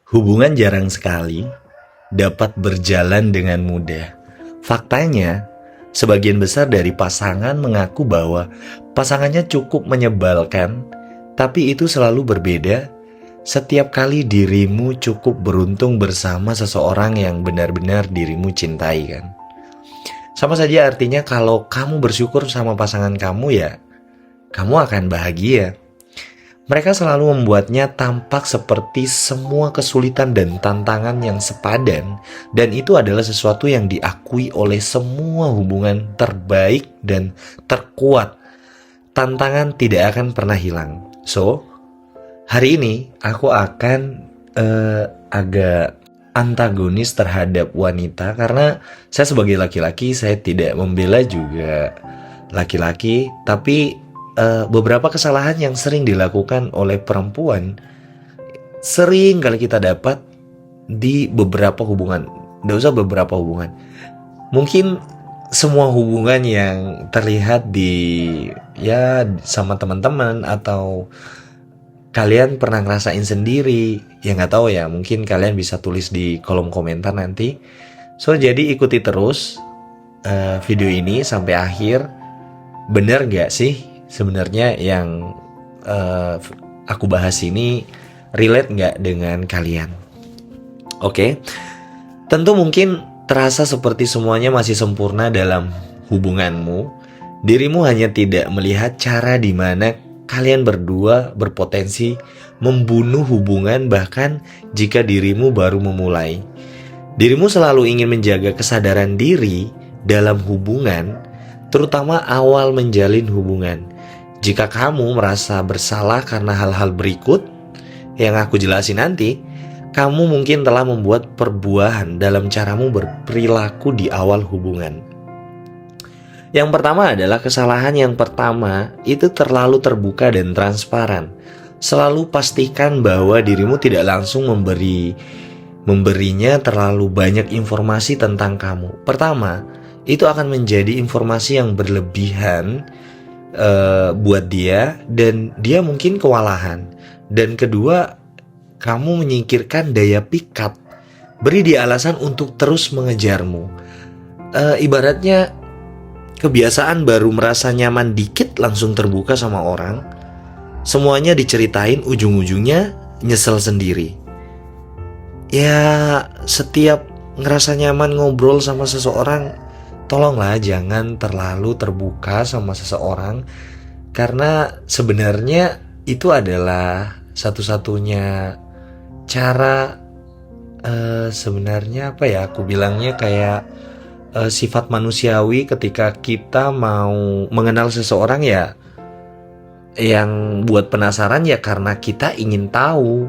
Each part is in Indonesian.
Hubungan jarang sekali dapat berjalan dengan mudah. Faktanya, sebagian besar dari pasangan mengaku bahwa pasangannya cukup menyebalkan, tapi itu selalu berbeda setiap kali dirimu cukup beruntung bersama seseorang yang benar-benar dirimu cintai kan. Sama saja artinya kalau kamu bersyukur sama pasangan kamu ya, kamu akan bahagia. Mereka selalu membuatnya tampak seperti semua kesulitan dan tantangan yang sepadan, dan itu adalah sesuatu yang diakui oleh semua hubungan terbaik dan terkuat. Tantangan tidak akan pernah hilang. So, hari ini aku akan agak antagonis terhadap wanita karena saya sebagai laki-laki saya tidak membela juga laki-laki, tapi beberapa kesalahan yang sering dilakukan oleh perempuan sering kali kita dapat di beberapa hubungan. Nggak usah beberapa hubungan, mungkin semua hubungan yang terlihat di ya sama teman-teman atau kalian pernah ngerasain sendiri. Ya nggak tahu ya, mungkin kalian bisa tulis di kolom komentar nanti. So jadi ikuti terus video ini sampai akhir. Bener nggak sih sebenarnya yang aku bahas ini relate nggak dengan kalian? Oke. Tentu mungkin terasa seperti semuanya masih sempurna dalam hubunganmu. Dirimu hanya tidak melihat cara di mana kalian berdua berpotensi membunuh hubungan bahkan jika dirimu baru memulai. Dirimu selalu ingin menjaga kesadaran diri dalam hubungan, terutama awal menjalin hubungan. Jika kamu merasa bersalah karena hal-hal berikut yang aku jelasin nanti, kamu mungkin telah membuat perbuahan dalam caramu berperilaku di awal hubungan. Yang pertama adalah kesalahan yang pertama itu terlalu terbuka dan transparan. Selalu pastikan bahwa dirimu tidak langsung memberinya terlalu banyak informasi tentang kamu. Pertama, itu akan menjadi informasi yang berlebihan buat dia dan dia mungkin kewalahan. Dan kedua, kamu menyingkirkan daya pikat. Beri dia alasan untuk terus mengejarmu. Ibaratnya kebiasaan baru merasa nyaman dikit langsung terbuka sama orang. Semuanya diceritain, ujung-ujungnya nyesel sendiri. Ya, setiap ngerasa nyaman ngobrol sama seseorang, tolonglah jangan terlalu terbuka sama seseorang. Karena sebenarnya itu adalah satu-satunya cara, sebenarnya apa ya, aku bilangnya kayak sifat manusiawi ketika kita mau mengenal seseorang ya, yang buat penasaran ya karena kita ingin tahu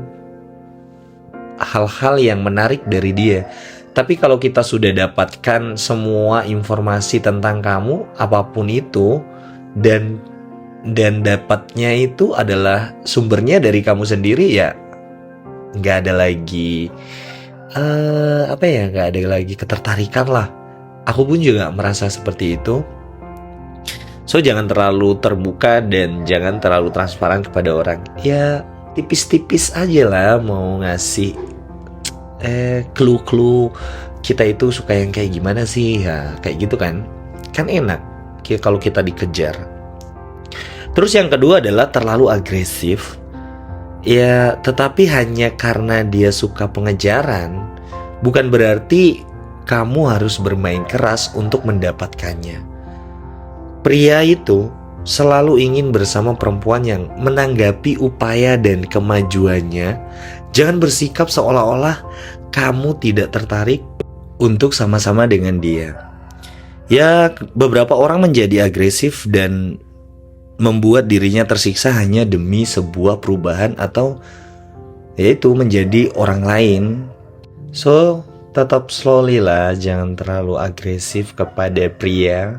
hal-hal yang menarik dari dia. Tapi kalau kita sudah dapatkan semua informasi tentang kamu, apapun itu, dan dapatnya itu adalah sumbernya dari kamu sendiri, ya nggak ada lagi nggak ada lagi ketertarikan lah. Aku pun juga merasa seperti itu. So jangan terlalu terbuka dan jangan terlalu transparan kepada orang. Ya tipis-tipis aja lah mau ngasih clue-clue kita itu suka yang kayak gimana sih ya, kayak gitu kan enak kalau kita dikejar. Terus yang kedua adalah terlalu agresif. Ya tetapi hanya karena dia suka pengejaran bukan berarti kamu harus bermain keras untuk mendapatkannya. Pria itu selalu ingin bersama perempuan yang menanggapi upaya dan kemajuannya. Jangan bersikap seolah-olah kamu tidak tertarik untuk sama-sama dengan dia. Ya, beberapa orang menjadi agresif dan membuat dirinya tersiksa hanya demi sebuah perubahan atau yaitu menjadi orang lain. So, tetap slowly lah, jangan terlalu agresif kepada pria.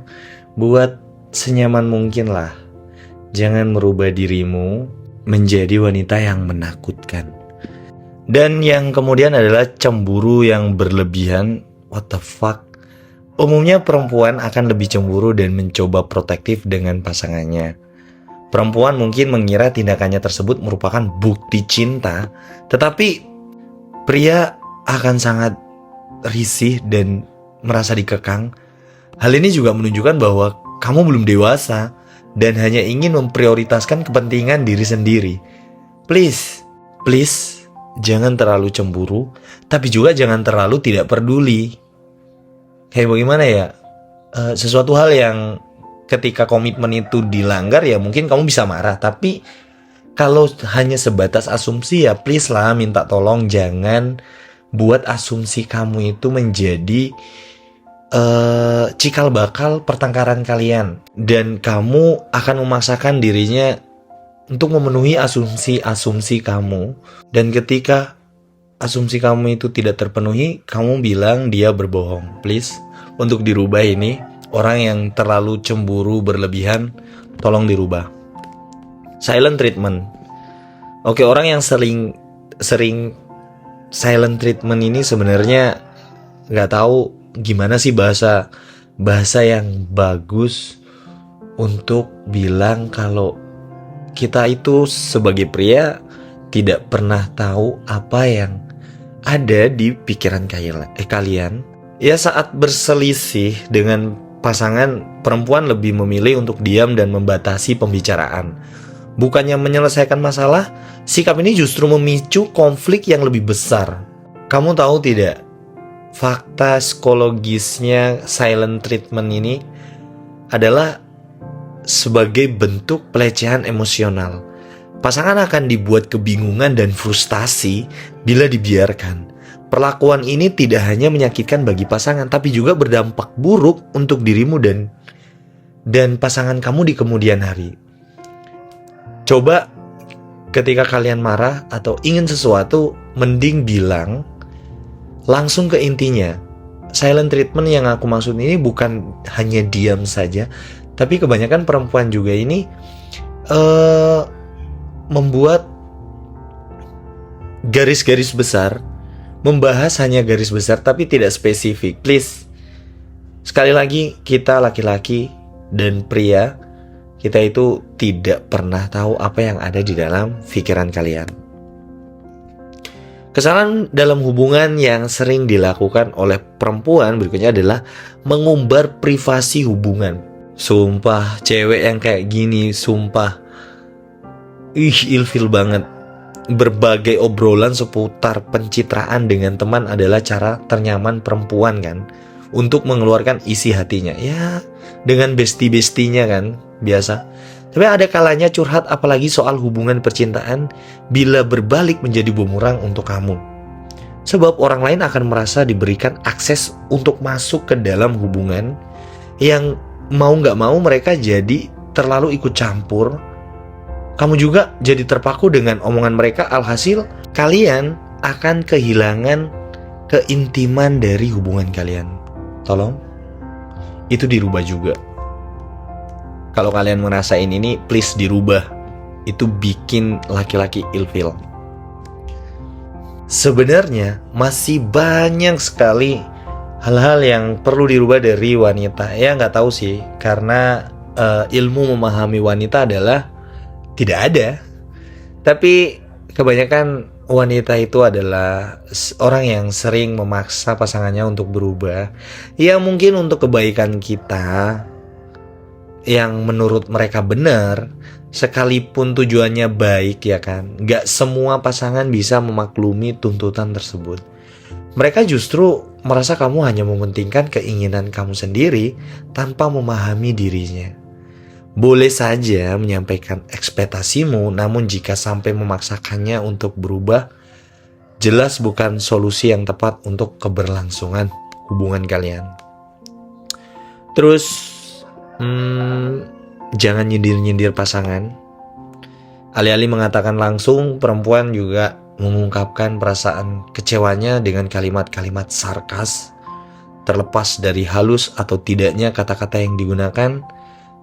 Buat senyaman mungkin lah. Jangan merubah dirimu menjadi wanita yang menakutkan. Dan yang kemudian adalah cemburu yang berlebihan. What the fuck? Umumnya perempuan akan lebih cemburu dan mencoba protektif dengan pasangannya. Perempuan mungkin mengira tindakannya tersebut merupakan bukti cinta, tetapi pria akan sangat risih dan merasa dikekang. Hal ini juga menunjukkan bahwa kamu belum dewasa dan hanya ingin memprioritaskan kepentingan diri sendiri. Please, jangan terlalu cemburu, tapi juga jangan terlalu tidak peduli. Kayak bagaimana ya? Sesuatu hal yang ketika komitmen itu dilanggar ya mungkin kamu bisa marah, tapi kalau hanya sebatas asumsi ya please lah, minta tolong jangan buat asumsi kamu itu menjadi cikal bakal pertengkaran kalian, dan kamu akan memaksakan dirinya untuk memenuhi asumsi-asumsi kamu. Dan ketika asumsi kamu itu tidak terpenuhi, kamu bilang dia berbohong. Please, untuk dirubah ini, orang yang terlalu cemburu berlebihan, tolong dirubah. Silent treatment. Oke, orang yang sering silent treatment ini sebenarnya nggak tahu gimana sih bahasa yang bagus untuk bilang kalau kita itu sebagai pria tidak pernah tahu apa yang ada di pikiran kalian. Ya, saat berselisih dengan pasangan, perempuan lebih memilih untuk diam dan membatasi pembicaraan. Bukannya menyelesaikan masalah, sikap ini justru memicu konflik yang lebih besar. Kamu tahu tidak, fakta psikologisnya silent treatment ini adalah sebagai bentuk pelecehan emosional. Pasangan akan dibuat kebingungan dan frustasi bila dibiarkan. Perlakuan ini tidak hanya menyakitkan bagi pasangan, tapi juga berdampak buruk untuk dirimu dan pasangan kamu di kemudian hari. Coba ketika kalian marah atau ingin sesuatu, mending bilang langsung ke intinya. Silent treatment yang aku maksud ini bukan hanya diam saja, tapi kebanyakan perempuan juga ini membuat garis-garis besar, membahas hanya garis besar tapi tidak spesifik. Please, sekali lagi, kita laki-laki dan pria, kita itu tidak pernah tahu apa yang ada di dalam pikiran kalian. Kesalahan dalam hubungan yang sering dilakukan oleh perempuan berikutnya adalah mengumbar privasi hubungan. Sumpah, cewek yang kayak gini, sumpah, ilfil banget. Berbagai obrolan seputar pencitraan dengan teman adalah cara ternyaman perempuan kan, untuk mengeluarkan isi hatinya. Ya, dengan bestie-bestinya kan, biasa. Tapi ada kalanya curhat apalagi soal hubungan percintaan bila berbalik menjadi bumerang untuk kamu. Sebab orang lain akan merasa diberikan akses untuk masuk ke dalam hubungan yang mau gak mau mereka jadi terlalu ikut campur. Kamu juga jadi terpaku dengan omongan mereka, alhasil kalian akan kehilangan keintiman dari hubungan kalian. Tolong, itu dirubah juga. Kalau kalian ngerasain ini, please dirubah. Itu bikin laki-laki ilfil. Sebenarnya masih banyak sekali hal-hal yang perlu dirubah dari wanita. Ya nggak tahu sih, karena ilmu memahami wanita adalah tidak ada. Tapi kebanyakan wanita itu adalah orang yang sering memaksa pasangannya untuk berubah. Ya mungkin untuk kebaikan kita, yang menurut mereka benar, sekalipun tujuannya baik ya kan. Gak semua pasangan bisa memaklumi tuntutan tersebut. Mereka justru merasa kamu hanya mementingkan keinginan kamu sendiri tanpa memahami dirinya. Boleh saja menyampaikan ekspektasimu, namun jika sampai memaksakannya untuk berubah, jelas bukan solusi yang tepat untuk keberlangsungan hubungan kalian. Terus, jangan nyindir-nyindir pasangan. Alih-alih mengatakan langsung, perempuan juga mengungkapkan perasaan kecewanya dengan kalimat-kalimat sarkas. Terlepas dari halus atau tidaknya kata-kata yang digunakan,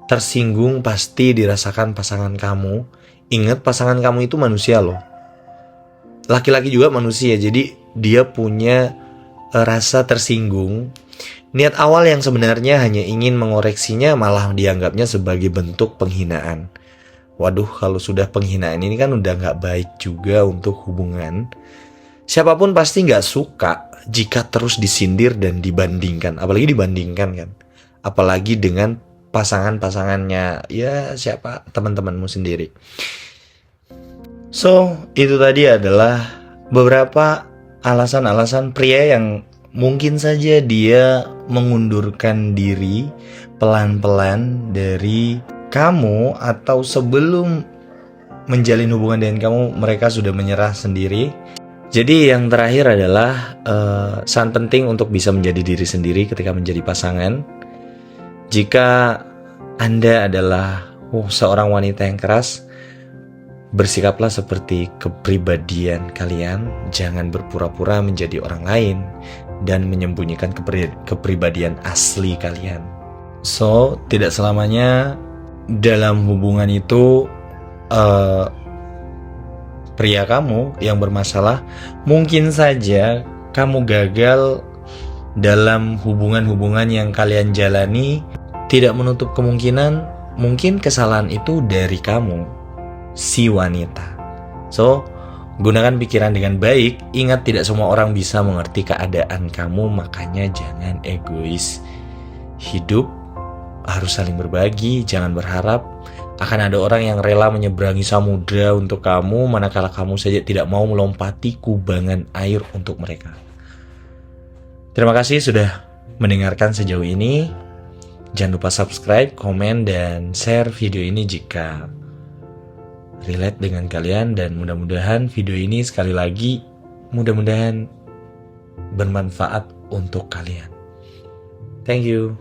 tersinggung pasti dirasakan pasangan kamu. Ingat, pasangan kamu itu manusia loh. Laki-laki juga manusia, jadi dia punya rasa tersinggung. Niat awal yang sebenarnya hanya ingin mengoreksinya malah dianggapnya sebagai bentuk penghinaan. Waduh, kalau sudah penghinaan ini kan udah gak baik juga untuk hubungan. Siapapun pasti nggak suka jika terus disindir dan dibandingkan, apalagi dibandingkan kan, apalagi dengan pasangan-pasangannya, ya siapa, teman-temanmu sendiri. So, itu tadi adalah beberapa alasan-alasan pria yang mungkin saja dia mengundurkan diri pelan-pelan dari kamu, atau sebelum menjalin hubungan dengan kamu mereka sudah menyerah sendiri. Jadi yang terakhir adalah sangat penting untuk bisa menjadi diri sendiri ketika menjadi pasangan. Jika Anda adalah seorang wanita yang keras, bersikaplah seperti kepribadian kalian. Jangan berpura-pura menjadi orang lain dan menyembunyikan kepribadian asli kalian. So, tidak selamanya dalam hubungan itu pria kamu yang bermasalah. Mungkin saja kamu gagal dalam hubungan-hubungan yang kalian jalani. Tidak menutup kemungkinan mungkin kesalahan itu dari kamu, si wanita. So, gunakan pikiran dengan baik. Ingat, tidak semua orang bisa mengerti keadaan kamu, makanya jangan egois. Hidup harus saling berbagi. Jangan berharap akan ada orang yang rela menyeberangi samudra untuk kamu, manakala kamu saja tidak mau melompati kubangan air untuk mereka. Terima kasih sudah mendengarkan sejauh ini. Jangan lupa subscribe, komen, dan share video ini jika relate dengan kalian. Dan mudah-mudahan video ini, sekali lagi, mudah-mudahan bermanfaat untuk kalian. Thank you.